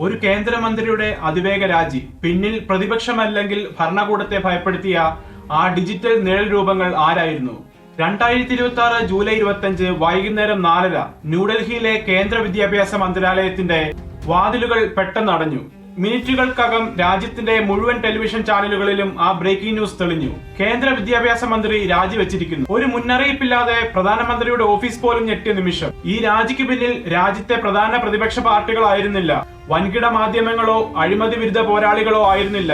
ഒരു കേന്ദ്രമന്ത്രിയുടെ അതിവേഗ രാജി, പിന്നിൽ പ്രതിപക്ഷമല്ലെങ്കിൽ ഭരണകൂടത്തെ ഭയപ്പെടുത്തിയ ആ ഡിജിറ്റൽ നിഴൽ രൂപങ്ങൾ ആരായിരുന്നു? 2026 ജൂലൈ 25 വൈകുന്നേരം 4:30 ന്യൂഡൽഹിയിലെ കേന്ദ്ര വിദ്യാഭ്യാസ മന്ത്രാലയത്തിന്റെ വാതിലുകൾ പെട്ടെന്ന് അടഞ്ഞു. മിനിറ്റുകൾക്കകം രാജ്യത്തിന്റെ മുഴുവൻ ടെലിവിഷൻ ചാനലുകളിലും ആ ബ്രേക്കിംഗ് ന്യൂസ് തെളിഞ്ഞു. കേന്ദ്ര വിദ്യാഭ്യാസ മന്ത്രി രാജിവെച്ചിരിക്കുന്നു. ഒരു മുന്നറിയിപ്പില്ലാതെ പ്രധാനമന്ത്രിയുടെ ഓഫീസ് പോലും ഞെട്ടിയ നിമിഷം. ഈ രാജിക്ക് പിന്നിൽ രാജ്യത്തെ പ്രധാന പ്രതിപക്ഷ പാർട്ടികളായിരുന്നില്ല, വൻകിട മാധ്യമങ്ങളോ അഴിമതി വിരുദ്ധ പോരാളികളോ ആയിരുന്നില്ല.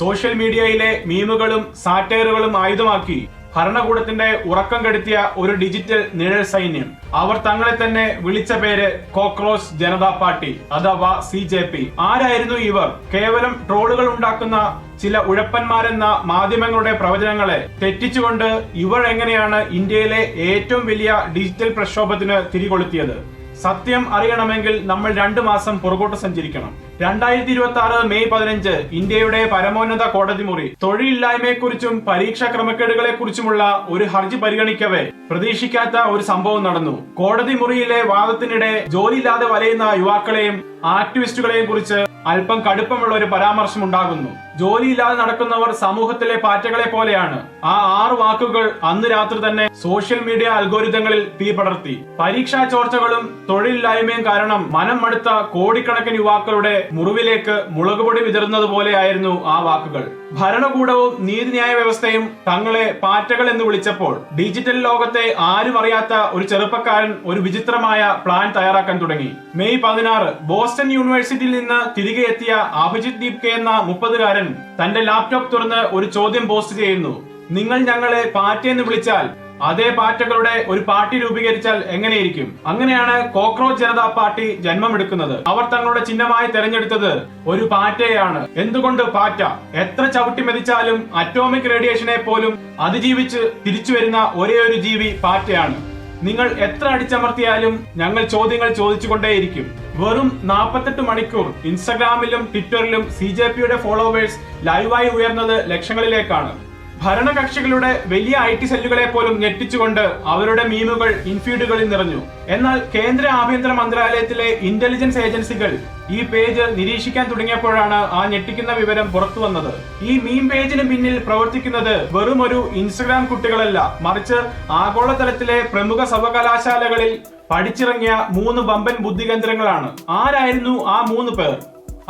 സോഷ്യൽ മീഡിയയിലെ മീമുകളും സാറ്റയറുകളും ആയുധമാക്കി ഭരണകൂടത്തിന്റെ ഉറക്കം കെടുത്തിയ ഒരു ഡിജിറ്റൽ നിഴൽ സൈന്യം. അവർ തങ്ങളെ തന്നെ വിളിച്ച പേര് കോക്രോച്ച് ജനതാ പാർട്ടി അഥവാ CJP. ആരായിരുന്നു ഇവർ? കേവലം ട്രോളുകൾ ഉണ്ടാക്കുന്ന ചില ഉഴപ്പന്മാരെന്ന മാധ്യമങ്ങളുടെ പ്രവചനങ്ങളെ തെറ്റിച്ചുകൊണ്ട് ഇവർ എങ്ങനെയാണ് ഇന്ത്യയിലെ ഏറ്റവും വലിയ ഡിജിറ്റൽ പ്രക്ഷോഭത്തിന് തിരികൊളുത്തിയത്? സത്യം അറിയണമെങ്കിൽ നമ്മൾ 2 മാസം പുറകോട്ട് സഞ്ചരിക്കണം. 2026 മെയ് 15 ഇന്ത്യയുടെ പരമോന്നത കോടതി മുറി തൊഴിലില്ലായ്മയെക്കുറിച്ചും പരീക്ഷാ ക്രമക്കേടുകളെ കുറിച്ചുമുള്ള ഒരു ഹർജി പരിഗണിക്കവേ പ്രതീക്ഷിക്കാത്ത ഒരു സംഭവം നടന്നു. കോടതി മുറിയിലെ വാദത്തിനിടെ ജോലിയില്ലാതെ വലയുന്ന യുവാക്കളെയും ആക്ടിവിസ്റ്റുകളെയും കുറിച്ച് അല്പം കടുപ്പമുള്ള ഒരു പരാമർശം ഉണ്ടാകുന്നു. ജോലിയില്ലാതെ നടക്കുന്നവർ സമൂഹത്തിലെ പാറ്റകളെ പോലെയാണ്. ആ 6 വാക്കുകൾ അന്ന് രാത്രി തന്നെ സോഷ്യൽ മീഡിയ അൽഗോരിതങ്ങളിൽ തീ പടർത്തി. പരീക്ഷാ ചോർച്ചകളും തൊഴിലില്ലായ്മയും കാരണം മനം മടുത്ത കോടിക്കണക്കിന് യുവാക്കളുടെ മുറിവിലേക്ക് മുളകുപൊടി വിതറുന്നത് പോലെയായിരുന്നു ആ വാക്കുകൾ. ഭരണകൂടവും നീതിന്യായ വ്യവസ്ഥയും തങ്ങളെ പാറ്റകൾ എന്ന് വിളിച്ചപ്പോൾ ഡിജിറ്റൽ ലോകത്തെ ആരും അറിയാത്ത ഒരു ചെറുപ്പക്കാരൻ ഒരു വിചിത്രമായ പ്ലാൻ തയ്യാറാക്കാൻ തുടങ്ങി. മെയ് 16 ബോസ്റ്റൺ യൂണിവേഴ്സിറ്റിയിൽ നിന്ന് തിരികെ എത്തിയ അഭിജിത് ദീപ്കെ എന്ന 30-കാരൻ തന്റെ ലാപ്ടോപ്പ് തുറന്ന് ഒരു ചോദ്യം പോസ്റ്റ് ചെയ്യുന്നു. നിങ്ങൾ ഞങ്ങളെ പാറ്റയെന്ന് വിളിച്ചാൽ അതേ പാറ്റകളുടെ ഒരു പാർട്ടി രൂപീകരിച്ചാൽ എങ്ങനെയിരിക്കും? അങ്ങനെയാണ് കോക്രോച്ച് ജനതാ പാർട്ടി ജന്മമെടുക്കുന്നത്. അവർ തങ്ങളുടെ ചിഹ്നമായി തെരഞ്ഞെടുത്തത് ഒരു പാറ്റയാണ്. എന്തുകൊണ്ട് പാറ്റ? എത്ര ചവിട്ടി മെതിച്ചാലും അറ്റോമിക് റേഡിയേഷനെ പോലും അതിജീവിച്ച് തിരിച്ചു വരുന്ന ഒരേ ഒരു ജീവി പാറ്റയാണ്. നിങ്ങൾ എത്ര അടിച്ചമർത്തിയാലും ഞങ്ങൾ ചോദ്യങ്ങൾ ചോദിച്ചുകൊണ്ടേയിരിക്കും. വെറും 48 മണിക്കൂർ ഇൻസ്റ്റഗ്രാമിലും ട്വിറ്ററിലും CJPയുടെ ഫോളോവേഴ്സ് ലൈവായി ഉയർന്നത് ലക്ഷങ്ങളിലേക്കാണ്. ഭരണകക്ഷികളുടെ വലിയ IT സെല്ലുകളെ പോലും ഞെട്ടിച്ചുകൊണ്ട് അവരുടെ മീമുകൾ ഇൻഫീഡുകളിൽ നിറഞ്ഞു. എന്നാൽ കേന്ദ്ര ആഭ്യന്തര മന്ത്രാലയത്തിലെ ഇന്റലിജൻസ് ഏജൻസികൾ ഈ പേജ് നിരീക്ഷിക്കാൻ തുടങ്ങിയപ്പോഴാണ് ആ ഞെട്ടിക്കുന്ന വിവരം പുറത്തു വന്നത്. ഈ മീം പേജിന് പിന്നിൽ പ്രവർത്തിക്കുന്നത് വെറും ഒരു ഇൻസ്റ്റഗ്രാം കുട്ടികളല്ല, മറിച്ച് ആഗോളതലത്തിലെ പ്രമുഖ സർവകലാശാലകളിൽ പഠിച്ചിറങ്ങിയ 3 വമ്പൻ ബുദ്ധികേന്ദ്രങ്ങളാണ്. ആരായിരുന്നു ആ 3 പേർ?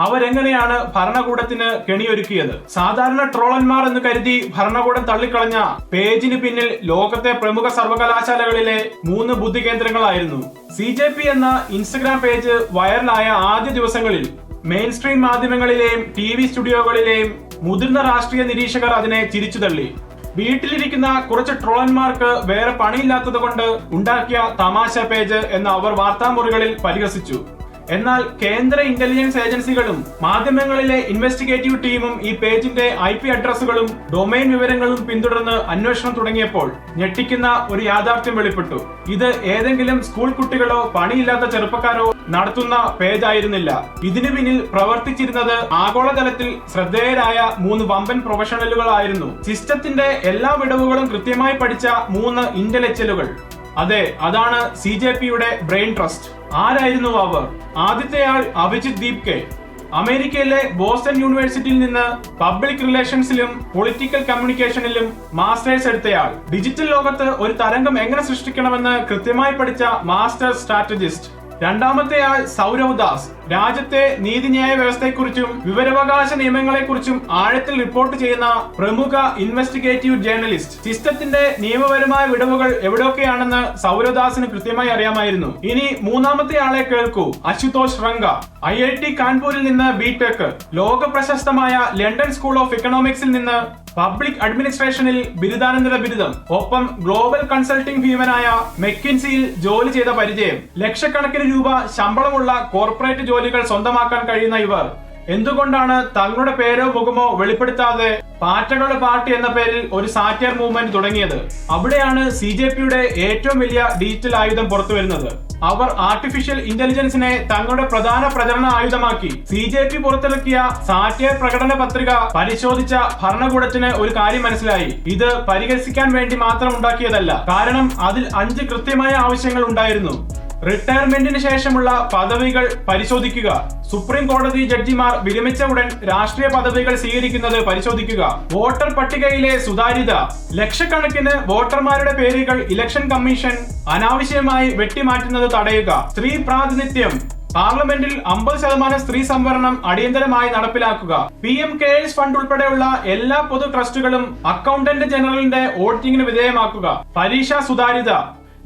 അവരെങ്ങനെയാണ് ഭരണകൂടത്തിന് കെണിയൊരുക്കിയത്? സാധാരണ ട്രോളന്മാർ എന്ന് കരുതി ഭരണകൂടം തള്ളിക്കളഞ്ഞ പേജിന് പിന്നിൽ ലോകത്തെ പ്രമുഖ സർവകലാശാലകളിലെ 3 ബുദ്ധികേന്ദ്രങ്ങളായിരുന്നു. CJP എന്ന ഇൻസ്റ്റഗ്രാം പേജ് വൈറലായ ആദ്യ ദിവസങ്ങളിൽ മെയിൻ സ്ട്രീം മാധ്യമങ്ങളിലെയും TV സ്റ്റുഡിയോകളിലെയും മുതിർന്ന രാഷ്ട്രീയ നിരീക്ഷകർ അതിനെ ചിരിച്ചുതള്ളി. വീട്ടിലിരിക്കുന്ന കുറച്ച് ട്രോളന്മാർക്ക് വേറെ പണിയില്ലാത്തത് കൊണ്ട് ഉണ്ടാക്കിയ തമാശ പേജ് എന്ന് അവർ വാർത്താമുറികളിൽ പരിഹസിച്ചു. എന്നാൽ കേന്ദ്ര ഇന്റലിജൻസ് ഏജൻസികളും മാധ്യമങ്ങളിലെ ഇൻവെസ്റ്റിഗേറ്റീവ് ടീമും ഈ പേജിന്റെ IP അഡ്രസ്സുകളും ഡൊമൈൻ വിവരങ്ങളും പിന്തുടർന്ന് അന്വേഷണം തുടങ്ങിയപ്പോൾ ഞെട്ടിക്കുന്ന ഒരു യാഥാർത്ഥ്യം വെളിപ്പെട്ടു. ഇത് ഏതെങ്കിലും സ്കൂൾ കുട്ടികളോ പണിയില്ലാത്ത ചെറുപ്പക്കാരോ നടത്തുന്ന പേജായിരുന്നില്ല. ഇതിനു പിന്നിൽ പ്രവർത്തിച്ചിരുന്നത് ആഗോളതലത്തിൽ ശ്രദ്ധേയരായ 3 വമ്പൻ പ്രൊഫഷണലുകളായിരുന്നു. സിസ്റ്റത്തിന്റെ എല്ലാ വിടവുകളും കൃത്യമായി പഠിച്ച 3 ഇന്റലക്ച്വലുകൾ. അതെ, അതാണ് CJPയുടെ ബ്രെയിൻ ട്രസ്റ്റ്. ആരായിരുന്നു അവർ? ആദ്യത്തെയാൾ അഭിജിത് ദീപ്കെ. അമേരിക്കയിലെ ബോസ്റ്റൺ യൂണിവേഴ്സിറ്റിയിൽ നിന്ന് പബ്ലിക് റിലേഷൻസിലും പൊളിറ്റിക്കൽ കമ്മ്യൂണിക്കേഷനിലും മാസ്റ്റേഴ്സ് എടുത്തയാൾ. ഡിജിറ്റൽ ലോകത്ത് ഒരു തരംഗം എങ്ങനെ സൃഷ്ടിക്കണമെന്ന് കൃത്യമായി പഠിച്ച മാസ്റ്റർ സ്ട്രാറ്റജിസ്റ്റ്. രണ്ടാമത്തെയാൾ സൗരവ് ദാസ്. രാജ്യത്തെ നീതിന്യായ വ്യവസ്ഥയെക്കുറിച്ചും വിവരാവകാശ നിയമങ്ങളെക്കുറിച്ചും ആഴത്തിൽ റിപ്പോർട്ട് ചെയ്യുന്ന പ്രമുഖ ഇൻവെസ്റ്റിഗേറ്റീവ് ജേർണലിസ്റ്റ്. സിസ്റ്റത്തിന്റെ നിയമപരമായ വിടവുകൾ എവിടെയൊക്കെയാണെന്ന് സൗരവ്ദാസിന് കൃത്യമായി അറിയാമായിരുന്നു. ഇനി മൂന്നാമത്തെ ആളെ കേൾക്കൂ, അശുതോഷ് റംഗ. IIT കാൺപൂരിൽ നിന്ന് BTech, ലോക പ്രശസ്തമായ ലണ്ടൻ സ്കൂൾ ഓഫ് ഇക്കണോമിക്സിൽ നിന്ന് പബ്ലിക് അഡ്മിനിസ്ട്രേഷനിൽ ബിരുദാനന്തര ബിരുദം, ഒപ്പം ഗ്ലോബൽ കൺസൾട്ടിംഗ് ഭീമനായ മെക്കിൻസിയിൽ ജോലി ചെയ്ത പരിചയം. ലക്ഷക്കണക്കിന് രൂപ ശമ്പളമുള്ള കോർപ്പറേറ്റ് ജോലികൾ സ്വന്തമാക്കാൻ കഴിയുന്ന ഇവർ എന്തുകൊണ്ടാണ് തങ്ങളുടെ പേരോ മുഖമോ വെളിപ്പെടുത്താതെ പാറ്റകളുടെ പാർട്ടി എന്ന പേരിൽ ഒരു സാറ്റയർ മൂവ്മെന്റ് തുടങ്ങിയത്? അവിടെയാണ് CJPയുടെ ഏറ്റവും വലിയ ഡിജിറ്റൽ ആയുധം പുറത്തു വരുന്നത്. അവർ ആർട്ടിഫിഷ്യൽ ഇന്റലിജൻസിനെ തങ്ങളുടെ പ്രധാന പ്രചരണ ആയുധമാക്കി. CJP പുറത്തിറക്കിയ സാറ്റയർ പ്രകടന പത്രിക പരിശോധിച്ച ഭരണകൂടത്തിന് ഒരു കാര്യം മനസ്സിലായി: ഇത് പരിഹസിക്കാൻ വേണ്ടി മാത്രം ഉണ്ടാക്കിയതല്ല. കാരണം അതിൽ 5 കൃത്യമായ ആവശ്യങ്ങൾ ഉണ്ടായിരുന്നു. റിട്ടയർമെന്റിന് ശേഷമുള്ള പദവികൾ പരിശോധിക്കുക. സുപ്രീം കോടതി ജഡ്ജിമാർ വിരമിച്ച ഉടൻ രാഷ്ട്രീയ പദവികൾ സ്വീകരിക്കുന്നത് പരിശോധിക്കുക. വോട്ടർ പട്ടികയിലെ സുതാര്യത. ലക്ഷക്കണക്കിന് വോട്ടർമാരുടെ പേരുകൾ ഇലക്ഷൻ കമ്മീഷൻ അനാവശ്യമായി വെട്ടിമാറ്റുന്നത് തടയുക. സ്ത്രീ പ്രാതിനിധ്യം. പാർലമെന്റിൽ 50% സ്ത്രീ സംവരണം അടിയന്തരമായി നടപ്പിലാക്കുക. PM കെയേഴ്സ് ഫണ്ട് ഉൾപ്പെടെയുള്ള എല്ലാ പൊതു ട്രസ്റ്റുകളും അക്കൗണ്ടന്റ് ജനറലിന്റെ ഓഡിറ്റിംഗിന് വിധേയമാക്കുക. പരീക്ഷാ സുതാര്യത.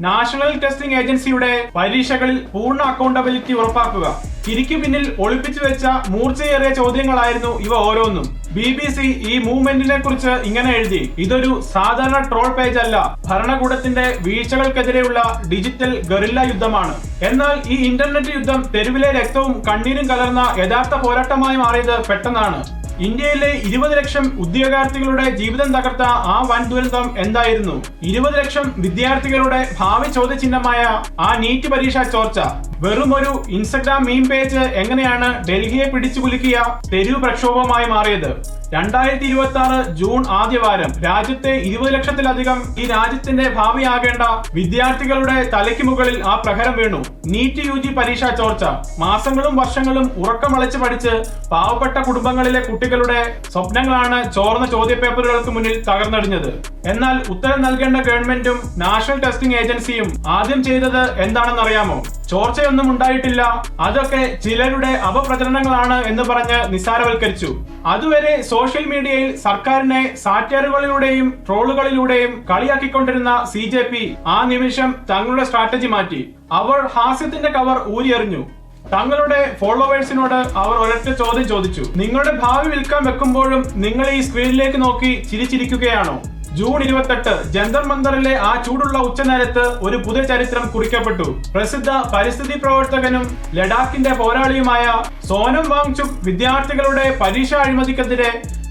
നാഷണൽ ടെസ്റ്റിംഗ് ഏജൻസിയുടെ പരീക്ഷകളിൽ പൂർണ്ണ അക്കൗണ്ടബിലിറ്റി ഉറപ്പാക്കുക. ചിരിക്കു പിന്നിൽ ഒളിപ്പിച്ചു വെച്ച മൂർച്ചയേറിയ ചോദ്യങ്ങളായിരുന്നു ഇവ ഓരോന്നും. BBC ഈ മൂവ്മെന്റിനെ കുറിച്ച് ഇങ്ങനെ എഴുതി: ഇതൊരു സാധാരണ ട്രോൾ പേജ് അല്ല, ഭരണകൂടത്തിന്റെ വീഴ്ചകൾക്കെതിരെയുള്ള ഡിജിറ്റൽ ഗറില്ല യുദ്ധമാണ്. എന്നാൽ ഈ ഇന്റർനെറ്റ് യുദ്ധം തെരുവിലെ രക്തവും കണ്ണീരും കലർന്ന യഥാർത്ഥ പോരാട്ടമായി മാറിയത് പെട്ടെന്നാണ്. ഇന്ത്യയിലെ 20 ലക്ഷം ഉദ്യോഗാർത്ഥികളുടെ ജീവിതം തകർത്ത ആ വൻ ദുരന്തം എന്തായിരുന്നു? 20 ലക്ഷം വിദ്യാർത്ഥികളുടെ ഭാവി ചോദ്യചിഹ്നമായ ആ നീറ്റ് പരീക്ഷാ ചോർച്ച. വെറും ഒരു ഇൻസ്റ്റഗ്രാം മീം പേജ് എങ്ങനെയാണ് ഡൽഹിയെ പിടിച്ചുകുലുക്കിയ തെരുവ് പ്രക്ഷോഭമായി മാറിയത്? 2026 ജൂൺ ആദ്യവാരം രാജ്യത്തെ 20 ലക്ഷത്തിലധികം ഈ രാജ്യത്തിന്റെ ഭാവിയാകേണ്ട വിദ്യാർത്ഥികളുടെ തലയ്ക്ക് മുകളിൽ ആ പ്രഹരം വീണു. നീറ്റ് UG പരീക്ഷാ ചോർച്ച. മാസങ്ങളും വർഷങ്ങളും ഉറക്കമളച്ച് പഠിച്ച് പാവപ്പെട്ട കുടുംബങ്ങളിലെ കുട്ടികളുടെ സ്വപ്നങ്ങളാണ് ചോർന്ന ചോദ്യപേപ്പറുകൾക്ക് മുന്നിൽ തകർന്നടിഞ്ഞത്. എന്നാൽ ഉത്തരം നൽകേണ്ട ഗവൺമെന്റും നാഷണൽ ടെസ്റ്റിംഗ് ഏജൻസിയും ആദ്യം ചെയ്തത് എന്താണെന്നറിയാമോ? ചോർച്ചയൊന്നും ഉണ്ടായിട്ടില്ല, അതൊക്കെ ചിലരുടെ അപപ്രചരണങ്ങളാണ് എന്ന് പറഞ്ഞ് നിസ്സാരവൽക്കരിച്ചു. അതുവരെ സോഷ്യൽ മീഡിയയിൽ സർക്കാരിനെ സാറ്ററുകളിലൂടെയും ട്രോളുകളിലൂടെയും കളിയാക്കിക്കൊണ്ടിരുന്ന CJP ആ നിമിഷം തങ്ങളുടെ സ്ട്രാറ്റജി മാറ്റി. അവർ ഹാസ്യത്തിന്റെ കവർ ഊരിയെറിഞ്ഞു. തങ്ങളുടെ ഫോളോവേഴ്സിനോട് അവർ ഒരൊറ്റ ചോദ്യം ചോദിച്ചു: നിങ്ങളുടെ ഭാവി വിൽക്കാൻ വെക്കുമ്പോഴും നിങ്ങൾ ഈ സ്ക്രീനിലേക്ക് നോക്കി ചിരിച്ചിരിക്കുകയാണോ? ജൂൺ 28 ജന്തർ മന്ദറിലെ ആ ചൂടുള്ള ഉച്ചനേരത്ത് ഒരു പുതിയ ചരിത്രം കുറിക്കപ്പെട്ടു. പ്രസിദ്ധ പരിസ്ഥിതി പ്രവർത്തകനും ലഡാക്കിന്റെ പോരാളിയുമായ സോനം വാങ്ചുക് വിദ്യാർത്ഥികളുടെ പരീക്ഷാ അഴിമതിക്കെതിരെ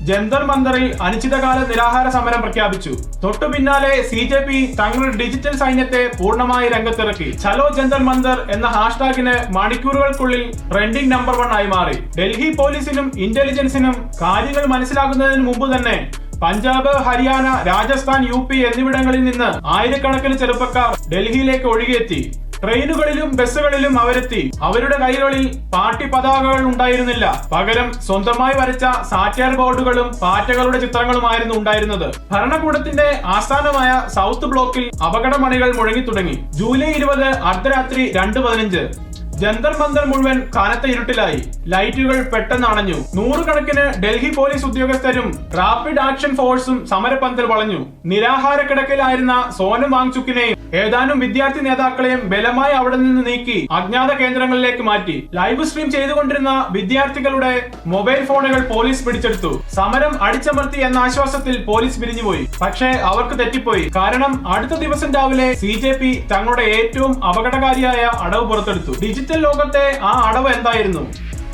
ജന്തർ മന്ദറിൽ അനിശ്ചിതകാല നിരാഹാര സമരം പ്രഖ്യാപിച്ചു. തൊട്ടു പിന്നാലെ CJP തങ്ങളുടെ ഡിജിറ്റൽ സൈന്യത്തെ പൂർണ്ണമായി രംഗത്തിറക്കി. ചലോ ജന്തർ മന്ദർ എന്ന ഹാഷ്ടാഗിന് മണിക്കൂറുകൾക്കുള്ളിൽ ട്രെൻഡിംഗ് നമ്പർ 1 ആയി മാറി. ഡൽഹി പോലീസിനും ഇന്റലിജൻസിനും കാര്യങ്ങൾ മനസ്സിലാക്കുന്നതിന് മുമ്പ് തന്നെ പഞ്ചാബ്, ഹരിയാന, രാജസ്ഥാൻ, UP എന്നിവിടങ്ങളിൽ നിന്ന് ആയിരക്കണക്കിന് ചെറുപ്പക്കാർ ഡൽഹിയിലേക്ക് ഒഴുകിയെത്തി. ട്രെയിനുകളിലും ബസ്സുകളിലും അവരെത്തി. അവരുടെ കൈകളിൽ പാർട്ടി പതാകകൾ ഉണ്ടായിരുന്നില്ല. പകരം സ്വന്തമായി വരച്ച സാറ്റയർ ബോർഡുകളും പാറ്റകളുടെ ചിത്രങ്ങളുമായിരുന്നു ഉണ്ടായിരുന്നത്. ഭരണകൂടത്തിന്റെ ആസ്ഥാനമായ സൗത്ത് ബ്ലോക്കിൽ അപകടമണികൾ മുഴങ്ങി തുടങ്ങി. ജൂലൈ 20 അർദ്ധരാത്രി 2:15 ജന്തർ മന്ദർ മുഴുവൻ കനത്ത ഇരുട്ടിലായി. ലൈറ്റുകൾ പെട്ടെന്ന് അണഞ്ഞു. നൂറുകണക്കിന് ഡൽഹി പോലീസ് ഉദ്യോഗസ്ഥരും റാപ്പിഡ് ആക്ഷൻ ഫോഴ്സും സമരപന്തൽ വളഞ്ഞു. നിരാഹാര കിടക്കയിലായിരുന്ന സോനം വാങ്ചുക്കിനെയും ഏതാനും വിദ്യാർത്ഥി നേതാക്കളെയും ബലമായി അവിടെ നിന്ന് നീക്കി അജ്ഞാത കേന്ദ്രങ്ങളിലേക്ക് മാറ്റി. ലൈവ് സ്ട്രീം ചെയ്തുകൊണ്ടിരുന്ന വിദ്യാർത്ഥികളുടെ മൊബൈൽ ഫോണുകൾ പോലീസ് പിടിച്ചെടുത്തു. സമരം അടിച്ചമർത്തി എന്ന ആശ്വാസത്തിൽ പോലീസ് പിരിഞ്ഞുപോയി. പക്ഷേ അവർക്ക് തെറ്റിപ്പോയി. കാരണം അടുത്ത ദിവസം രാവിലെ CJP തങ്ങളുടെ ഏറ്റവും അപകടകാരിയായ അടവ് പുറത്തെടുത്തു. ഡിജിറ്റൽ ലോകത്തെ ആ അടവ് എന്തായിരുന്നു?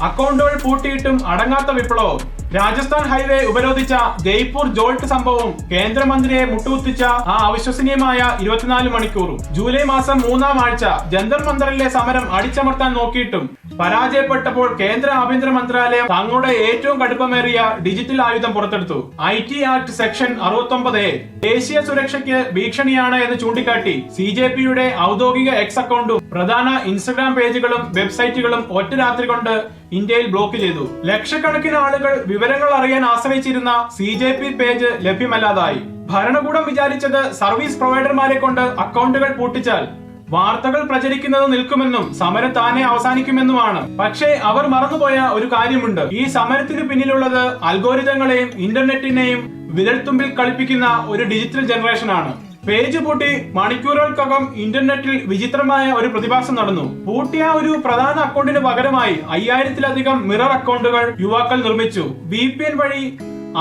അക്കൗണ്ടുകൾ പൂട്ടിയിട്ടും അടങ്ങാത്ത വിപ്ലവം. രാജസ്ഥാൻ ഹൈവേ ഉപരോധിച്ച ജയ്പൂർ ജോൾട്ട് സംഭവവും കേന്ദ്രമന്ത്രിയെ മുട്ടുകുത്തിച്ച ആ അവിശ്വസനീയമായ 24 മണിക്കൂറും. ജൂലൈ മാസം 3-ാം ആഴ്ച ജന്തർ മന്ദറിലെ സമരം അടിച്ചമർത്താൻ നോക്കിയിട്ടും പരാജയപ്പെട്ടപ്പോൾ കേന്ദ്ര ആഭ്യന്തര മന്ത്രാലയം തങ്ങളുടെ ഏറ്റവും കടുപ്പമേറിയ ഡിജിറ്റൽ ആയുധം പുറത്തെടുത്തു. IT ആക്ട് സെക്ഷൻ 69A ദേശീയ സുരക്ഷയ്ക്ക് ഭീഷണിയാണ് എന്ന് ചൂണ്ടിക്കാട്ടി CJPയുടെ ഔദ്യോഗിക X അക്കൗണ്ടും പ്രധാന ഇൻസ്റ്റഗ്രാം പേജുകളും വെബ്സൈറ്റുകളും ഒറ്റ രാത്രി കൊണ്ട് ഇന്ത്യയിൽ ബ്ലോക്ക് ചെയ്തു. ലക്ഷക്കണക്കിന് ആളുകൾ വിവരങ്ങൾ അറിയാൻ ആശ്രയിച്ചിരുന്ന CJP പേജ് ലഭ്യമല്ലാതായി. ഭരണകൂടം വിചാരിച്ചത് സർവീസ് പ്രൊവൈഡർമാരെ കൊണ്ട് അക്കൗണ്ടുകൾ പൂട്ടിച്ചാൽ വാർത്തകൾ പ്രചരിക്കുന്നത് നിൽക്കുമെന്നും സമരം താനെ അവസാനിക്കുമെന്നുമാണ്. പക്ഷേ അവർ മറന്നുപോയ ഒരു കാര്യമുണ്ട്. ഈ സമരത്തിന് പിന്നിലുള്ളത് അൽഗോരിതങ്ങളെയും ഇന്റർനെറ്റിനെയും വിരൽത്തുമ്പിൽ കളിപ്പിക്കുന്ന ഒരു ഡിജിറ്റൽ ജനറേഷനാണ്. പേജ് പൂട്ടി മണിക്കൂറുകൾക്കകം ഇന്റർനെറ്റിൽ വിചിത്രമായ ഒരു പ്രതിഭാസം നടന്നു. പൂട്ടിയ ഒരു പ്രധാന അക്കൗണ്ടിന് പകരമായി 5000-ത്തിലധികം മിറർ അക്കൗണ്ടുകൾ യുവാക്കൾ നിർമ്മിച്ചു. VPN വഴി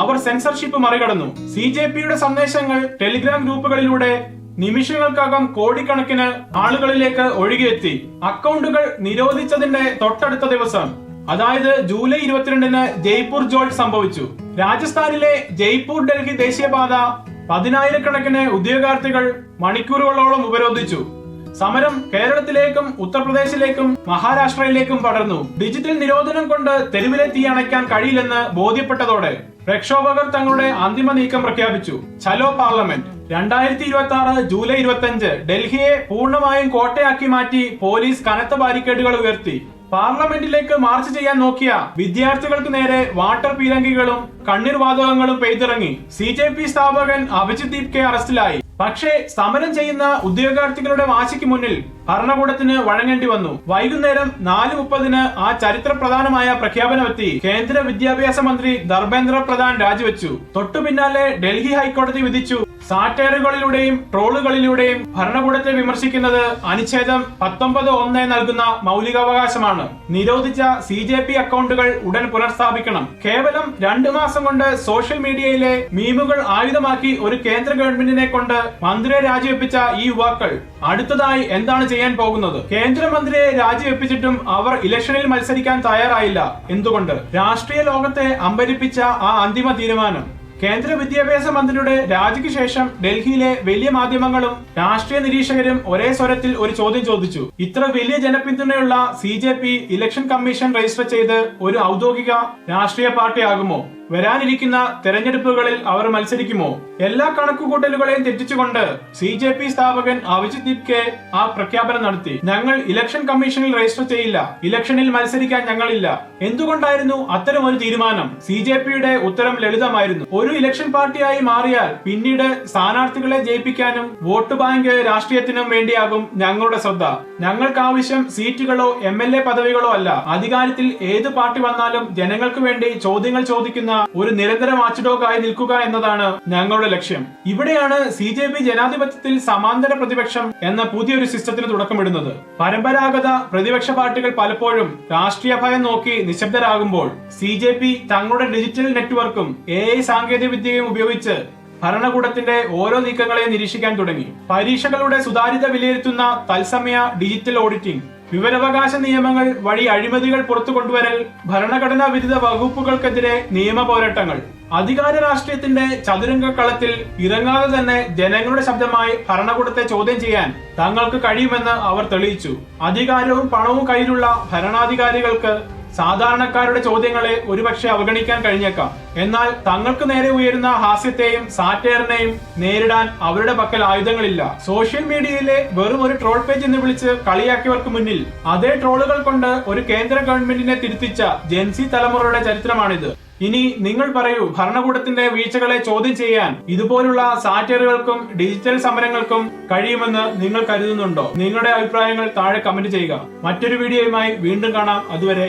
അവർ സെൻസർഷിപ്പ് മറികടന്നു. CJPയുടെ സന്ദേശങ്ങൾ ടെലിഗ്രാം ഗ്രൂപ്പുകളിലൂടെ നിമിഷങ്ങൾക്കകം കോടിക്കണക്കിന് ആളുകളിലേക്ക് ഒഴുകിയെത്തി. അക്കൗണ്ടുകൾ നിരോധിച്ചതിന്റെ തൊട്ടടുത്ത ദിവസം, അതായത് ജൂലൈ 22-ന് ജയ്പൂർ ജോൾട്ട് സംഭവിച്ചു. രാജസ്ഥാനിലെ ജയ്പൂർ ഡൽഹി ദേശീയപാത 10,000-കണക്കിന് ഉദ്യോഗാർത്ഥികൾ മണിക്കൂറുകളോളം ഉപരോധിച്ചു. സമരം കേരളത്തിലേക്കും ഉത്തർപ്രദേശിലേക്കും മഹാരാഷ്ട്രയിലേക്കും പടർന്നു. ഡിജിറ്റൽ നിരോധനം കൊണ്ട് തെരുവിലെ തീ അണയ്ക്കാൻ കഴിയില്ലെന്ന് ബോധ്യപ്പെട്ടതോടെ പ്രക്ഷോഭകർ തങ്ങളുടെ അന്തിമ നീക്കം പ്രഖ്യാപിച്ചു. ചലോ പാർലമെന്റ്. 2026 ജൂലൈ 25 ഡൽഹിയെ പൂർണ്ണമായും കോട്ടയാക്കി മാറ്റി പോലീസ് കനത്ത ബാരിക്കേഡുകൾ ഉയർത്തി. പാർലമെന്റിലേക്ക് മാർച്ച് ചെയ്യാൻ നോക്കിയ വിദ്യാർത്ഥികൾക്ക് നേരെ വാട്ടർ പീരങ്കികളും കണ്ണീർവാതകങ്ങളും പെയ്തിറങ്ങി. CJP സ്ഥാപകൻ അഭിജിത് ദീപ് കെ അറസ്റ്റിലായി. പക്ഷേ സമരം ചെയ്യുന്ന ഉദ്യോഗാർത്ഥികളുടെ വാശിക്ക് മുന്നിൽ ഭരണകൂടത്തിന് വഴങ്ങേണ്ടി വന്നു. വൈകുന്നേരം 4:30 ആ ചരിത്ര പ്രധാനമായ പ്രഖ്യാപനമെത്തി. കേന്ദ്ര വിദ്യാഭ്യാസ മന്ത്രി ധർമ്മേന്ദ്ര പ്രധാൻ രാജിവെച്ചു. തൊട്ടു പിന്നാലെ ഡൽഹി ഹൈക്കോടതി വിധിച്ചു, സാറ്റയറുകളിലൂടെയും ട്രോളുകളിലൂടെയും ഭരണകൂടത്തെ വിമർശിക്കുന്നത് അനുച്ഛേദം 19(1) നൽകുന്ന മൗലികാവകാശമാണ്. നിരോധിച്ച CJP അക്കൗണ്ടുകൾ ഉടൻ പുനഃസ്ഥാപിക്കണം. കേവലം 2 മാസം കൊണ്ട് സോഷ്യൽ മീഡിയയിലെ മീമുകൾ ആയുധമാക്കി ഒരു കേന്ദ്ര ഗവൺമെന്റിനെ കൊണ്ട് മന്ത്രിയെ രാജിവെപ്പിച്ച ഈ യുവാക്കൾ അടുത്തതായി എന്താണ് ചെയ്യാൻ പോകുന്നത്? കേന്ദ്രമന്ത്രിയെ രാജിവെപ്പിച്ചിട്ടും അവർ ഇലക്ഷനിൽ മത്സരിക്കാൻ തയ്യാറായില്ല. എന്തുകൊണ്ട്? രാഷ്ട്രീയ ലോകത്തെ അമ്പരിപ്പിച്ച ആ അന്തിമ തീരുമാനം. കേന്ദ്ര വിദ്യാഭ്യാസ മന്ത്രിയുടെ രാജിക്ക് ശേഷം ഡൽഹിയിലെ വലിയ മാധ്യമങ്ങളും രാഷ്ട്രീയ നിരീക്ഷകരും ഒരേ സ്വരത്തിൽ ഒരു ചോദ്യം ചോദിച്ചു. ഇത്ര വലിയ ജനപിന്തുണയുള്ള CJP ഇലക്ഷൻ കമ്മീഷൻ രജിസ്റ്റർ ചെയ്ത് ഒരു ഔദ്യോഗിക രാഷ്ട്രീയ പാർട്ടിയാകുമോ? വരാനിരിക്കുന്ന തെരഞ്ഞെടുപ്പുകളിൽ അവർ മത്സരിക്കുമോ? എല്ലാ കണക്കുകൂട്ടലുകളെയും തെറ്റിച്ചുകൊണ്ട് CJP സ്ഥാപകൻ അഭിജിത് ദീപ് കെ ആ പ്രഖ്യാപനം നടത്തി. ഞങ്ങൾ ഇലക്ഷൻ കമ്മീഷനിൽ രജിസ്റ്റർ ചെയ്യില്ല, ഇലക്ഷനിൽ മത്സരിക്കാൻ ഞങ്ങളില്ല. എന്തുകൊണ്ടായിരുന്നു അത്തരം ഒരു തീരുമാനം? CJPയുടെ ഉത്തരം ലളിതമായിരുന്നു. ഒരു ഇലക്ഷൻ പാർട്ടിയായി മാറിയാൽ പിന്നീട് സ്ഥാനാർത്ഥികളെ ജയിപ്പിക്കാനും വോട്ട് ബാങ്ക് രാഷ്ട്രീയത്തിനും വേണ്ടിയാകും ഞങ്ങളുടെ ശ്രദ്ധ. ഞങ്ങൾക്ക് ആവശ്യം സീറ്റുകളോ MLA പദവികളോ അല്ല. അധികാരത്തിൽ ഏത് പാർട്ടി വന്നാലും ജനങ്ങൾക്ക് വേണ്ടി ചോദ്യങ്ങൾ ചോദിക്കുന്ന ഒരു നിരന്തര വാച്ച്ഡോഗായി നിൽക്കുക എന്നതാണ് ഞങ്ങളുടെ ലക്ഷ്യം. ഇവിടെയാണ് CJP ജനാധിപത്യത്തിൽ സമാന്തര പ്രതിപക്ഷം എന്ന പുതിയൊരു സിസ്റ്റത്തിന് തുടക്കമിടുന്നത്. പരമ്പരാഗത പ്രതിപക്ഷ പാർട്ടികൾ പലപ്പോഴും രാഷ്ട്രീയ ഭയം നോക്കി നിശബ്ദരാകുമ്പോൾ CJP തങ്ങളുടെ ഡിജിറ്റൽ നെറ്റ്വർക്കും AI സാങ്കേതിക വിദ്യയും ഉപയോഗിച്ച് ഭരണകൂടത്തിന്റെ ഓരോ നീക്കങ്ങളെയും നിരീക്ഷിക്കാൻ തുടങ്ങി. പരീക്ഷകളുടെ സുതാര്യത വിലയിരുത്തുന്ന തത്സമയ ഡിജിറ്റൽ ഓഡിറ്റിംഗ്, വിവരാവകാശ നിയമങ്ങൾ വഴി അഴിമതികൾ പുറത്തു കൊണ്ടുവരൽ, ഭരണഘടനാ വിരുദ്ധ വകുപ്പുകൾക്കെതിരെ നിയമ പോരാട്ടങ്ങൾ. അധികാര രാഷ്ട്രീയത്തിന്റെ ചതുരംഗ കളത്തിൽ ഇറങ്ങാതെ തന്നെ ജനങ്ങളുടെ ശബ്ദമായി ഭരണകൂടത്തെ ചോദ്യം ചെയ്യാൻ തങ്ങൾക്ക് കഴിയുമെന്ന് അവർ തെളിയിച്ചു. അധികാരവും പണവും കയ്യിലുള്ള ഭരണാധികാരികൾക്ക് സാധാരണക്കാരുടെ ചോദ്യങ്ങളെ ഒരുപക്ഷെ അവഗണിക്കാൻ കഴിഞ്ഞേക്കാം. എന്നാൽ തങ്ങൾക്ക് നേരെ ഉയരുന്ന ഹാസ്യത്തെയും സാറ്റയറിനെയും നേരിടാൻ അവരുടെ പക്കൽ ആയുധങ്ങളില്ല. സോഷ്യൽ മീഡിയയിലെ വെറും ഒരു ട്രോൾ പേജ് എന്ന് വിളിച്ച് കളിയാക്കിയവർക്ക് മുന്നിൽ അതേ ട്രോളുകൾ കൊണ്ട് ഒരു കേന്ദ്ര ഗവൺമെന്റിനെ തിരുത്തിച്ച ജെൻസി തലമുറയുടെ ചരിത്രമാണിത്. ഇനി നിങ്ങൾ പറയൂ, ഭരണകൂടത്തിന്റെ വീഴ്ചകളെ ചോദ്യം ചെയ്യാൻ ഇതുപോലുള്ള സാറ്റയറുകൾക്കും ഡിജിറ്റൽ സമരങ്ങൾക്കും കഴിയുമെന്ന് നിങ്ങൾ കരുതുന്നുണ്ടോ? നിങ്ങളുടെ അഭിപ്രായങ്ങൾ താഴെ കമന്റ് ചെയ്യുക. മറ്റൊരു വീഡിയോയുമായി വീണ്ടും കാണാം. അതുവരെ